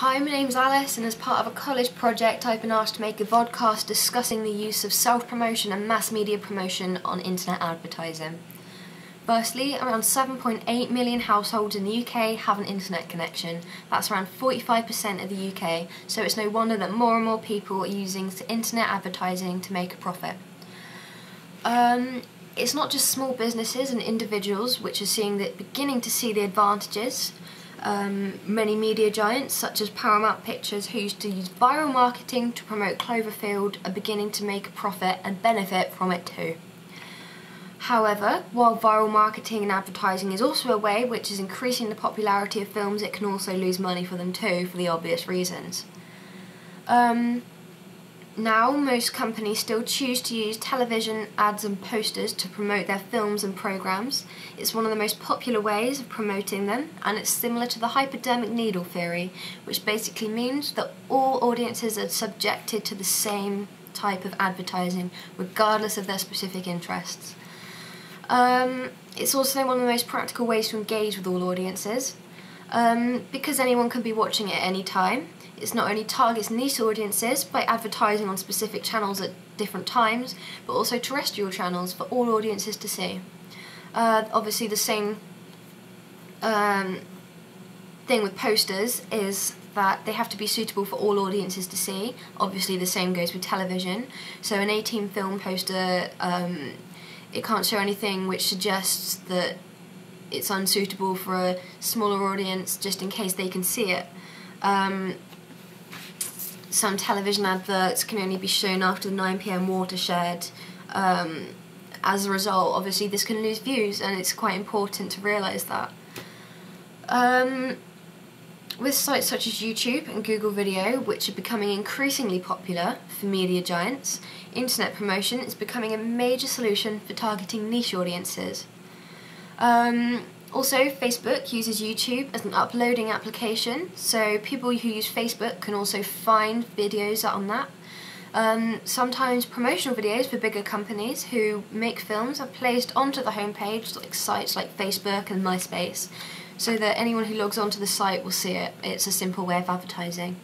Hi, my name's Alice, and as part of a college project I've been asked to make a vodcast discussing the use of self-promotion and mass media promotion on internet advertising. Firstly, around 7.8 million households in the UK have an internet connection. That's around 45% of the UK, so it's no wonder that more and more people are using internet advertising to make a profit. It's not just small businesses and individuals which are beginning to see the advantages. Many media giants such as Paramount Pictures, who used to use viral marketing to promote Cloverfield, are beginning to make a profit and benefit from it too. However, while viral marketing and advertising is also a way which is increasing the popularity of films, it can also lose money for them too, for the obvious reasons. Now, most companies still choose to use television, ads and posters to promote their films and programmes. It's one of the most popular ways of promoting them, and it's similar to the hypodermic needle theory, which basically means that all audiences are subjected to the same type of advertising, regardless of their specific interests. It's also one of the most practical ways to engage with all audiences, because anyone can be watching at any time. It not only targets niche audiences by advertising on specific channels at different times, but also terrestrial channels for all audiences to see. Obviously the same thing with posters is that they have to be suitable for all audiences to see. Obviously the same goes with television. So an 18 film poster, it can't show anything which suggests that it's unsuitable for a smaller audience just in case they can see it. Some television adverts can only be shown after the 9 PM watershed. As a result, obviously this can lose views, and it's quite important to realise that. With sites such as YouTube and Google Video, which are becoming increasingly popular for media giants, internet promotion is becoming a major solution for targeting niche audiences. Also, Facebook uses YouTube as an uploading application, so people who use Facebook can also find videos on that. Sometimes promotional videos for bigger companies who make films are placed onto the homepage, like sites like Facebook and MySpace, so that anyone who logs onto the site will see it. It's a simple way of advertising.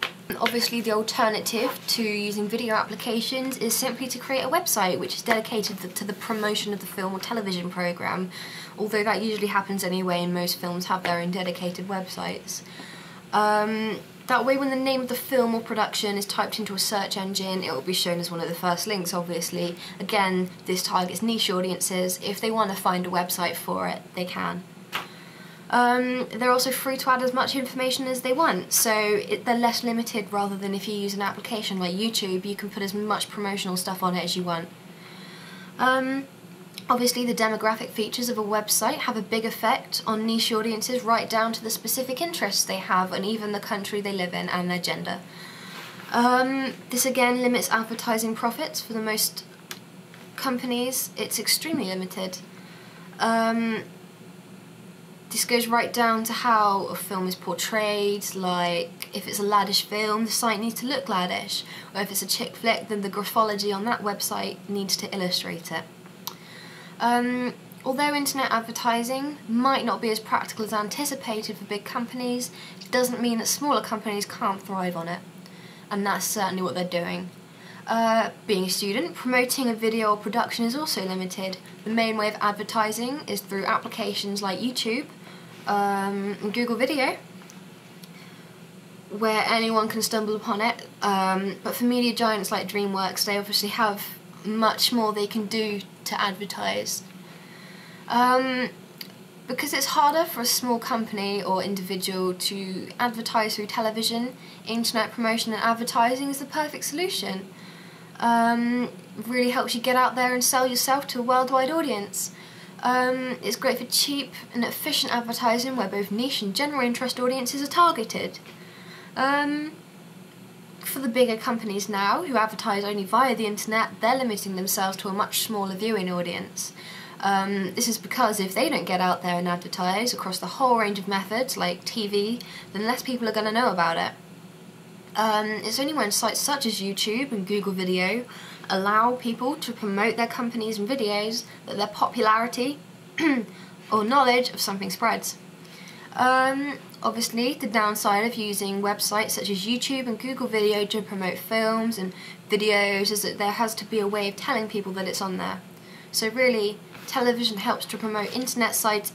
Obviously, the alternative to using video applications is simply to create a website which is dedicated to the promotion of the film or television programme, although that usually happens anyway, and most films have their own dedicated websites. That way, when the name of the film or production is typed into a search engine, it will be shown as one of the first links, obviously. Again, this targets niche audiences. If they want to find a website for it, they can. They're also free to add as much information as they want, so they're less limited rather than if you use an application like YouTube, you can put as much promotional stuff on it as you want. Obviously the demographic features of a website have a big effect on niche audiences, right down to the specific interests they have and even the country they live in and their gender. This again limits advertising profits. For the most companies, it's extremely limited. This goes right down to how a film is portrayed, like if it's a laddish film, the site needs to look laddish, or if it's a chick flick, then the graphology on that website needs to illustrate it. Although internet advertising might not be as practical as anticipated for big companies, it doesn't mean that smaller companies can't thrive on it, and that's certainly what they're doing. Being a student, promoting a video or production is also limited. The main way of advertising is through applications like YouTube and Google Video, where anyone can stumble upon it. But for media giants like DreamWorks, they obviously have much more they can do to advertise. Because it's harder for a small company or individual to advertise through television, internet promotion and advertising is the perfect solution. Really helps you get out there and sell yourself to a worldwide audience. It's great for cheap and efficient advertising where both niche and general interest audiences are targeted. For the bigger companies now, who advertise only via the internet, they're limiting themselves to a much smaller viewing audience. This is because if they don't get out there and advertise across the whole range of methods, like TV, then less people are going to know about it. It's only when sites such as YouTube and Google Video allow people to promote their companies and videos that their popularity or knowledge of something spreads. Obviously, the downside of using websites such as YouTube and Google Video to promote films and videos is that there has to be a way of telling people that it's on there. So really, television helps to promote internet sites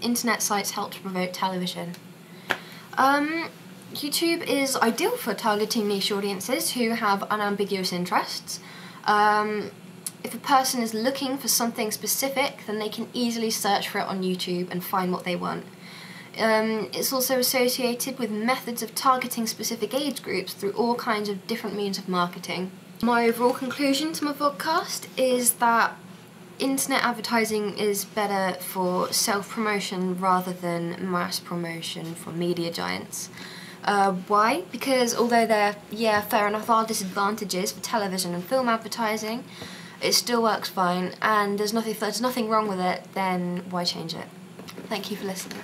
help to promote television. YouTube is ideal for targeting niche audiences who have unambiguous interests. If a person is looking for something specific, then they can easily search for it on YouTube and find what they want. It's also associated with methods of targeting specific age groups through all kinds of different means of marketing. My overall conclusion to my vodcast is that internet advertising is better for self-promotion rather than mass promotion from media giants. Why? Because although there, fair enough, are disadvantages for television and film advertising, it still works fine, and if there's nothing wrong with it, then why change it? Thank you for listening.